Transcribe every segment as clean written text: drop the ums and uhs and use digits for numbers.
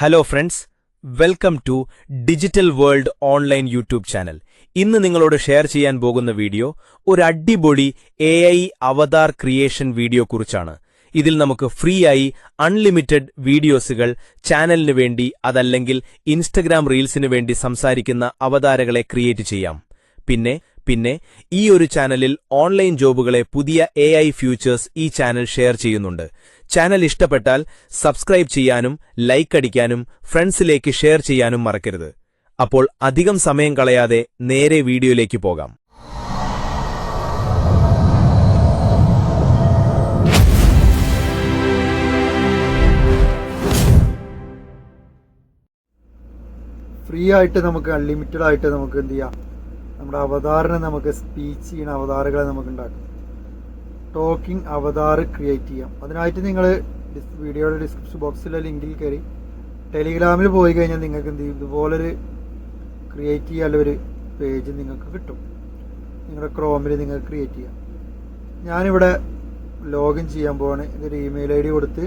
Hello friends, welcome to digital world online YouTube channel. ഇന്ന് നിങ്ങളോട് share ചെയ്യാൻ പോകുന്ന വീഡിയോ ഒരു അടിപൊളി AI അവതാർ ക്രിയേഷൻ വീഡിയോ കുറിച്ചാണ്. ഇതിൽ നമുക്ക് ഫ്രീ ആയി അൺലിമിറ്റഡ് വീഡിയോസുകൾ ചാനലിനു വേണ്ടി അതല്ലെങ്കിൽ ഇൻസ്റ്റഗ്രാം റീൽസിനു വേണ്ടി സംസാരിക്കുന്ന അവതാരകളെ ക്രിയേറ്റ് ചെയ്യാം. പിന്നെ ഈ ഒരു ചാനലിൽ ഓൺലൈൻ ജോബുകളെ പുതിയ AI ഫ്യൂച്ചേഴ്സ് ഈ ചാനൽ ഷെയർ ചെയ്യുന്നുണ്ട്. ചാനൽ ഇഷ്ടപ്പെട്ടാൽ സബ്സ്ക്രൈബ് ചെയ്യാനും ലൈക്ക് അടിക്കാനും ഫ്രണ്ട്സിലേക്ക് ഷെയർ ചെയ്യാനും മറക്കരുത്. അപ്പോൾ അധികം സമയം കളയാതെ നേരെ വീഡിയോയിലേക്ക് പോകാം. ഫ്രീ ആയിട്ട് നമുക്ക് അൺലിമിറ്റഡ് ആയിട്ട് നമുക്ക് എന്ത് ചെയ്യാം, നമ്മുടെ അവതാറിനെ നമുക്ക് സ്പീച്ച് ചെയ്യുന്ന അവതാറുകളെ നമുക്ക് ഉണ്ടാക്കാം. ടോക്കിംഗ് അവതാർ ക്രിയേറ്റ് ചെയ്യാം. അതിനായിട്ട് നിങ്ങൾ വീഡിയോയുടെ ഡിസ്ക്രിപ്ഷൻ ബോക്സിലെ ലിങ്കിൽ കയറി ടെലിഗ്രാമിൽ പോയി കഴിഞ്ഞാൽ നിങ്ങൾക്ക് എന്ത് ചെയ്യും, ഇതുപോലൊരു ക്രിയേറ്റ് ചെയ്യാനുള്ളൊരു പേജ് നിങ്ങൾക്ക് കിട്ടും. നിങ്ങളുടെ ക്രോമിൽ നിങ്ങൾക്ക് ക്രിയേറ്റ് ചെയ്യാം. ഞാനിവിടെ ലോഗിൻ ചെയ്യാൻ പോവാണ്. ഇതൊരു ഇമെയിൽ ID കൊടുത്ത്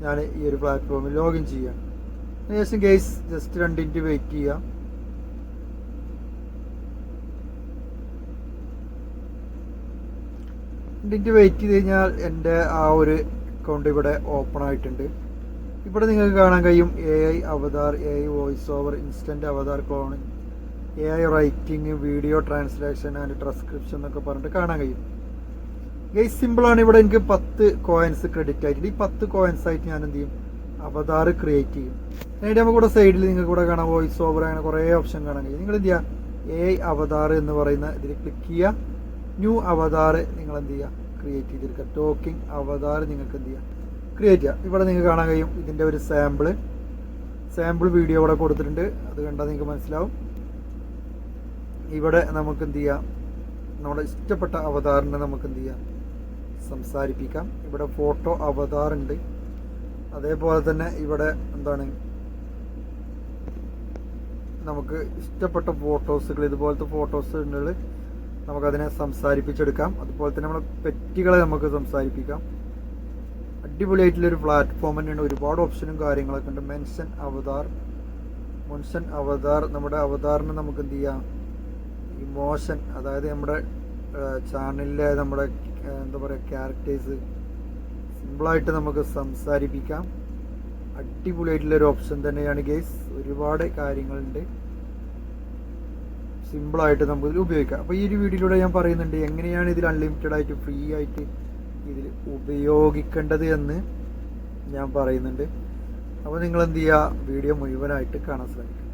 ഞാൻ ഈ ഒരു പ്ലാറ്റ്ഫോമിൽ ലോഗിൻ ചെയ്യാം. അതിനുശേഷം കേസ് ജസ്റ്റ് 2 മിനിറ്റ് വെയിറ്റ് ചെയ്യാം. വെയിറ്റ് ചെയ്ത് കഴിഞ്ഞാൽ എൻ്റെ ആ ഒരു അക്കൗണ്ട് ഇവിടെ ഓപ്പൺ ആയിട്ടുണ്ട്. ഇവിടെ നിങ്ങൾക്ക് കാണാൻ കഴിയും AI Avatar, AI voice over, instant Avatar cloning, AI writing, video translation and transcription എന്നൊക്കെ പറഞ്ഞിട്ട് കാണാൻ കഴിയും. ഗൈസ് സിമ്പിളാണ്. ഇവിടെ എനിക്ക് 10 കോയിൻസ് ക്രെഡിറ്റ് ആയിട്ടുണ്ട്. ഈ 10 കോയിൻസ് ആയിട്ട് ഞാൻ എന്ത് ചെയ്യും, അവതാർ ക്രിയേറ്റ് ചെയ്യും. അതിൻ്റെ നമുക്ക് ഇവിടെ സൈഡിൽ നിങ്ങൾക്ക് ഇവിടെ കാണാം വോയിസ് ഓവർ, അങ്ങനെ കുറേ ഓപ്ഷൻ കാണാൻ കഴിയും. നിങ്ങൾ എന്ത് ചെയ്യുക, AI അവതാർ എന്ന് പറയുന്ന ഇതിൽ ക്ലിക്ക് ചെയ്യുക. ന്യൂ അവതാർ നിങ്ങൾ എന്ത് ചെയ്യുക, ക്രിയേറ്റ് ചെയ്തെടുക്കുക. ടോക്കിംഗ് അവതാർ നിങ്ങൾക്ക് എന്ത് ചെയ്യുക, ക്രിയേറ്റ് ചെയ്യുക. ഇവിടെ നിങ്ങൾക്ക് കാണാൻ കഴിയും ഇതിൻ്റെ ഒരു സാമ്പിൾ വീഡിയോ ഇവിടെ കൊടുത്തിട്ടുണ്ട്. അത് കണ്ടാൽ നിങ്ങൾക്ക് മനസ്സിലാവും. ഇവിടെ നമുക്ക് എന്ത് ചെയ്യാം, നമ്മുടെ ഇഷ്ടപ്പെട്ട അവതാറിനെ നമുക്ക് എന്ത് ചെയ്യാം, സംസാരിപ്പിക്കാം. ഇവിടെ ഫോട്ടോ അവതാർ ഉണ്ട്. അതേപോലെ തന്നെ ഇവിടെ എന്താണ്, നമുക്ക് ഇഷ്ടപ്പെട്ട ഫോട്ടോസുകൾ, ഇതുപോലത്തെ ഫോട്ടോസ് ഉണ്ടെങ്കിൽ നമുക്കതിനെ സംസാരിപ്പിച്ചെടുക്കാം. അതുപോലെ തന്നെ നമ്മുടെ പെറ്റുകളെ നമുക്ക് സംസാരിപ്പിക്കാം. അടിപൊളിയായിട്ടുള്ളൊരു പ്ലാറ്റ്ഫോം തന്നെയാണ്. ഒരുപാട് ഓപ്ഷനും കാര്യങ്ങളൊക്കെ ഉണ്ട്. മെൻഷൻ അവതാർ നമ്മുടെ അവതാറിന് നമുക്ക് എന്ത് ചെയ്യാം, ഇമോഷൻ, അതായത് നമ്മുടെ ചാനലിലെ നമ്മുടെ എന്താ പറയുക ക്യാരക്ടേഴ്സ് സിമ്പിളായിട്ട് നമുക്ക് സംസാരിപ്പിക്കാം. അടിപൊളിയായിട്ടുള്ളൊരു ഓപ്ഷൻ തന്നെയാണ് ഗൈസ്. ഒരുപാട് കാര്യങ്ങളുണ്ട്, സിമ്പിളായിട്ട് നമുക്ക് ഇതിൽ ഉപയോഗിക്കാം. അപ്പോൾ ഈ ഒരു വീഡിയോയിലൂടെ ഞാൻ പറയുന്നുണ്ട് എങ്ങനെയാണ് ഇതിൽ അൺലിമിറ്റഡ് ആയിട്ട് ഫ്രീ ആയിട്ട് ഇതിൽ ഉപയോഗിക്കേണ്ടത് എന്ന് ഞാൻ പറയുന്നുണ്ട്. അപ്പോൾ നിങ്ങൾ എന്ത് ചെയ്യുക, വീഡിയോ മുഴുവനായിട്ട് കാണാൻ ശ്രമിക്കുക.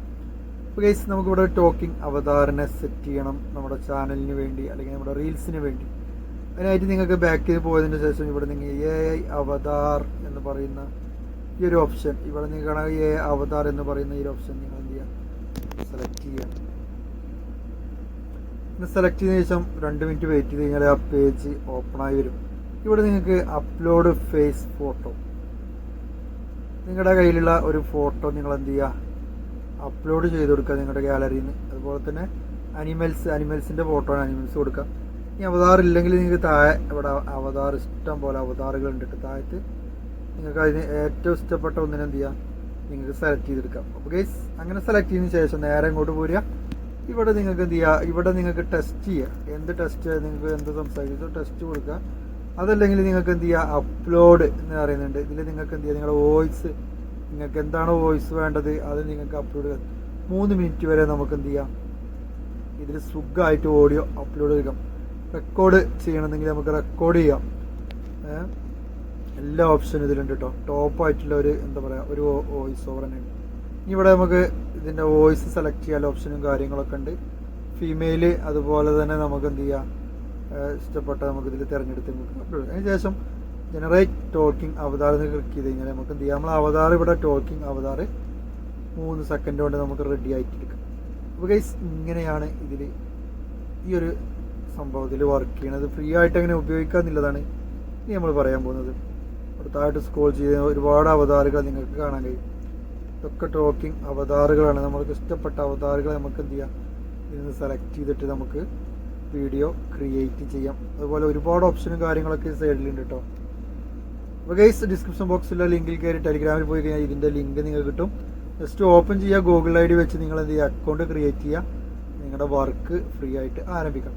അപ്പോൾ ഗൈസ് നമുക്കിവിടെ ടോക്കിംഗ് അവതാറിനെ സെറ്റ് ചെയ്യണം നമ്മുടെ ചാനലിന് വേണ്ടി അല്ലെങ്കിൽ നമ്മുടെ റീൽസിന് വേണ്ടി. അതിനായിട്ട് നിങ്ങൾക്ക് ബാക്ക് ചെയ്ത് പോയതിന് ശേഷം ഇവിടെ നിങ്ങൾ AI അവതാർ എന്ന് പറയുന്ന ഈ ഒരു ഓപ്ഷൻ, ഇവിടെ നിങ്ങൾ കാണാൻ AI അവതാർ എന്ന് പറയുന്ന ഈ ഒരു ഓപ്ഷൻ നിങ്ങൾ എന്ത് ചെയ്യുക, സെലക്ട് ചെയ്യുക. സെലക്ട് ചെയ്തതിനു ശേഷം 2 മിനിറ്റ് വെയിറ്റ് ചെയ്ത് കഴിഞ്ഞാൽ ആ പേജ് ഓപ്പൺ ആയി വരും. ഇവിടെ നിങ്ങൾക്ക് അപ്ലോഡ് ഫേസ് ഫോട്ടോ, നിങ്ങളുടെ കയ്യിലുള്ള ഒരു ഫോട്ടോ നിങ്ങൾ എന്ത് ചെയ്യുക, അപ്ലോഡ് ചെയ്ത് കൊടുക്കുക നിങ്ങളുടെ ഗാലറിയിൽ നിന്ന്. അതുപോലെ തന്നെ അനിമൽസിൻ്റെ ഫോട്ടോ അനിമൽസ് കൊടുക്കുക. ഈ അവതാർ ഇല്ലെങ്കിൽ നിങ്ങൾക്ക് താഴെ ഇവിടെ അവതാർ ഇഷ്ടം പോലെ അവതാറുകൾ ഉണ്ട്. താഴത്ത് നിങ്ങൾക്ക് അതിന് ഏറ്റവും ഇഷ്ടപ്പെട്ട ഒന്നിനെ എന്ത് ചെയ്യുക, നിങ്ങൾക്ക് സെലക്ട് ചെയ്തെടുക്കാം. അപ്പോൾ ഗൈസ് അങ്ങനെ സെലക്ട് ചെയ്തതിന് ശേഷം നേരെ ഇങ്ങോട്ട് പോരുക. ഇവിടെ നിങ്ങൾക്ക് എന്ത് ചെയ്യുക, ഇവിടെ നിങ്ങൾക്ക് ടെസ്റ്റ് ചെയ്യുക. എന്ത് ടെസ്റ്റ്, നിങ്ങൾക്ക് എന്ത് സംസാരിച്ചോ ടെസ്റ്റ് കൊടുക്കുക. അതല്ലെങ്കിൽ നിങ്ങൾക്ക് എന്ത് ചെയ്യുക, അപ്ലോഡ് എന്ന് പറയുന്നുണ്ട്. ഇതിൽ നിങ്ങൾക്ക് എന്ത് ചെയ്യുക, നിങ്ങളുടെ വോയിസ്, നിങ്ങൾക്ക് എന്താണോ വോയിസ് വേണ്ടത് അത് നിങ്ങൾക്ക് അപ്ലോഡ് ചെയ്യാം. 3 മിനിറ്റ് വരെ നമുക്ക് എന്ത് ചെയ്യാം, ഇതിൽ സുഖമായിട്ട് ഓഡിയോ അപ്ലോഡ് ചെയ്യാം. റെക്കോർഡ് ചെയ്യണമെങ്കിൽ നമുക്ക് റെക്കോർഡ് ചെയ്യാം. എല്ലാ ഓപ്ഷനും ഇതിലുണ്ട് കേട്ടോ. ടോപ്പായിട്ടുള്ള ഒരു എന്താ പറയുക, ഒരു വോയിസ് ഓവർ തന്നെയാണ്. ഇവിടെ നമുക്ക് ഇതിൻ്റെ വോയിസ് സെലക്ട് ചെയ്യാൻ ഓപ്ഷനും കാര്യങ്ങളൊക്കെ ഉണ്ട്. ഫീമെയിൽ അതുപോലെ തന്നെ നമുക്ക് എന്ത് ചെയ്യാം, ഇഷ്ടപ്പെട്ട നമുക്ക് ഇതിൽ തിരഞ്ഞെടുത്ത് നമുക്ക് അപ്ലോഡ് ചെയ്യാം. അതിനുശേഷം ജനറേറ്റ് ടോക്കിംഗ് അവതാർ എന്ന് ക്ലിക്ക് ചെയ്ത് കഴിഞ്ഞാൽ നമുക്ക് എന്ത് ചെയ്യാം, നമ്മൾ അവതാർ ഇവിടെ ടോക്കിംഗ് അവതാർ 3 സെക്കൻഡ് കൊണ്ട് നമുക്ക് റെഡി ആയിട്ടെടുക്കാം. അപ്പോൾ ഗൈസ് ഇങ്ങനെയാണ് ഇതിൽ ഈ ഒരു സംഭവത്തിൽ വർക്ക് ചെയ്യണത്. ഫ്രീ ആയിട്ട് എങ്ങനെ ഉപയോഗിക്കുക എന്നുള്ളതാണ് ഇനി നമ്മൾ പറയാൻ പോകുന്നത്. അടുത്തായിട്ട് സ്ക്രോൾ ചെയ്ത് ഒരുപാട് അവതാറുകൾ നിങ്ങൾക്ക് കാണാൻ കഴിയും. ഇതൊക്കെ ടോക്കിംഗ് അവതാറുകളാണ്. നമുക്ക് ഇഷ്ടപ്പെട്ട അവതാറുകൾ നമുക്ക് എന്ത് ചെയ്യാം, ഇതിന് സെലക്ട് ചെയ്തിട്ട് നമുക്ക് വീഡിയോ ക്രിയേറ്റ് ചെയ്യാം. അതുപോലെ ഒരുപാട് ഓപ്ഷനും കാര്യങ്ങളൊക്കെ സൈഡിലുണ്ട് കേട്ടോ. അപ്പോൾ ഗൈസ് ഡിസ്ക്രിപ്ഷൻ ബോക്സിലുള്ള ലിങ്കിൽ കയറി ടെലിഗ്രാമിൽ പോയി കഴിഞ്ഞാൽ ഇതിൻ്റെ ലിങ്ക് നിങ്ങൾക്ക് കിട്ടും. ജസ്റ്റ് ഓപ്പൺ ചെയ്യുക, ഗൂഗിൾ ID വെച്ച് നിങ്ങൾ എന്ത് ചെയ്യുക, അക്കൗണ്ട് ക്രിയേറ്റ് ചെയ്യുക, നിങ്ങളുടെ വർക്ക് ഫ്രീ ആയിട്ട് ആരംഭിക്കാം.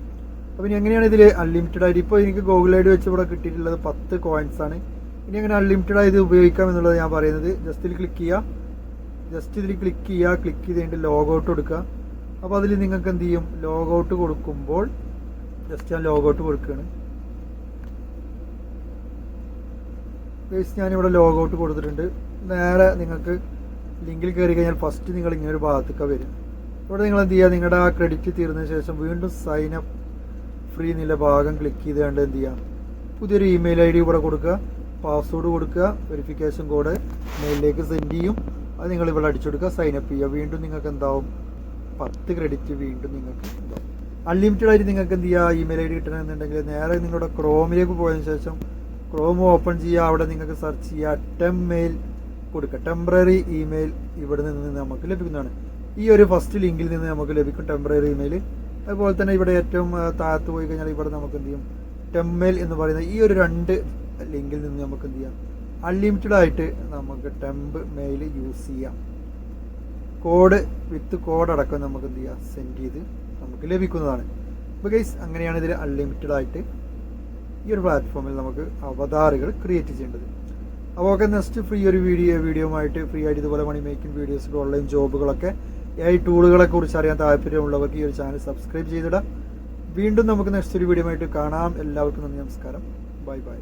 അപ്പോൾ ഇനി എങ്ങനെയാണ് ഇതിൽ അൺലിമിറ്റഡ് ആയിട്ട്, ഇപ്പോൾ എനിക്ക് ഗൂഗിൾ ID വെച്ച് ഇവിടെ കിട്ടിയിട്ടുള്ളത് 10 coins ആണ്. ഇനി എങ്ങനെ അൺലിമിറ്റഡ് ആയത് ഉപയോഗിക്കാം എന്നുള്ളത് ഞാൻ പറയുന്നത്. ജസ്റ്റ് ഇതിൽ ക്ലിക്ക് ചെയ്യുക, ക്ലിക്ക് ചെയ്ത് കഴിഞ്ഞിട്ട് ലോഗൗട്ട് കൊടുക്കുക. അപ്പോൾ അതിൽ നിങ്ങൾക്ക് എന്ത് ചെയ്യും, ലോഗൗട്ട് കൊടുക്കുമ്പോൾ ജസ്റ്റ് ഞാൻ ലോഗൗട്ട് കൊടുക്കുകയാണ്. ഞാനിവിടെ ലോഗൗട്ട് കൊടുത്തിട്ടുണ്ട്. നേരെ നിങ്ങൾക്ക് ലിങ്കിൽ കയറി കഴിഞ്ഞാൽ ഫസ്റ്റ് നിങ്ങൾ ഇങ്ങനെ ഒരു ഭാഗത്തേക്ക് വരും. ഇവിടെ നിങ്ങൾ എന്ത് ചെയ്യുക, നിങ്ങളുടെ ആ ക്രെഡിറ്റ് തീർന്നതിന് ശേഷം വീണ്ടും സൈൻ അപ്പ് ഫ്രീ എന്നുള്ള ഭാഗം ക്ലിക്ക് ചെയ്ത് കണ്ട് എന്ത് ചെയ്യുക, പുതിയൊരു ഇമെയിൽ ID ഇവിടെ കൊടുക്കുക, പാസ്വേഡ് കൊടുക്കുക, വെരിഫിക്കേഷൻ കോഡ് മെയിലിലേക്ക് സെൻഡ് ചെയ്യും. അത് നിങ്ങൾ ഇവിടെ അടിച്ചു കൊടുക്കുക, സൈൻ അപ്പ് ചെയ്യുക. വീണ്ടും നിങ്ങൾക്ക് എന്താവും, 10 ക്രെഡിറ്റ് വീണ്ടും നിങ്ങൾക്ക് ഉണ്ടാവും. അൺലിമിറ്റഡ് ആയിട്ട് നിങ്ങൾക്ക് എന്ത് ചെയ്യുക, ഇമെയിൽ ID കിട്ടണമെന്നുണ്ടെങ്കിൽ നേരെ നിങ്ങളുടെ ക്രോമിലേക്ക് പോയതിനു ശേഷം ക്രോം ഓപ്പൺ ചെയ്യുക. അവിടെ നിങ്ങൾക്ക് സെർച്ച് ചെയ്യുക, ടെംമെയിൽ കൊടുക്കുക. ടെമ്പററി ഇമെയിൽ ഇവിടെ നിന്ന് നമുക്ക് ലഭിക്കുന്നതാണ്. ഈ ഒരു ഫസ്റ്റ് ലിങ്കിൽ നിന്ന് നമുക്ക് ലഭിക്കും ടെമ്പററി ഇമെയിൽ. അതുപോലെ തന്നെ ഇവിടെ ഏറ്റവും താഴത്ത് പോയി കഴിഞ്ഞാൽ ഇവിടെ നമുക്ക് എന്ത് ചെയ്യും, ടെംമെയിൽ എന്ന് പറയുന്ന ഈ ഒരു 2 ലിങ്കിൽ നിന്ന് നമുക്ക് എന്ത് ചെയ്യാം, അൺലിമിറ്റഡ് ആയിട്ട് നമുക്ക് ടെമ്പ് മെയിൽ യൂസ് ചെയ്യാം. കോഡ് വിത്ത് കോഡ് അടക്കം നമുക്ക് എന്ത് ചെയ്യാം, സെൻഡ് ചെയ്ത് നമുക്ക് ലഭിക്കുന്നതാണ്. അപ്പോൾ ഗൈസ് അങ്ങനെയാണ് ഇതിൽ അൺലിമിറ്റഡ് ആയിട്ട് ഈ ഒരു പ്ലാറ്റ്ഫോമിൽ നമുക്ക് അവതാറുകൾ ക്രിയേറ്റ് ചെയ്യേണ്ടത്. അപ്പോൾ ഓക്കെ, നെക്സ്റ്റ് ഒരു വീഡിയോ ആയിട്ട് ഫ്രീ ആയിട്ട് ഇതുപോലെ മണി മേക്കിംഗ് വീഡിയോസ്, ഓൺലൈൻ ജോബുകളൊക്കെ AI ടൂളുകളെ കുറിച്ച് അറിയാൻ താല്പര്യമുള്ളവർക്ക് ഈ ഒരു ചാനൽ സബ്സ്ക്രൈബ് ചെയ്തിടാം. വീണ്ടും നമുക്ക് നെക്സ്റ്റ് ഒരു വീഡിയോ ആയിട്ട് കാണാം. എല്ലാവർക്കും നന്ദി, നമസ്കാരം, ബൈ ബൈ.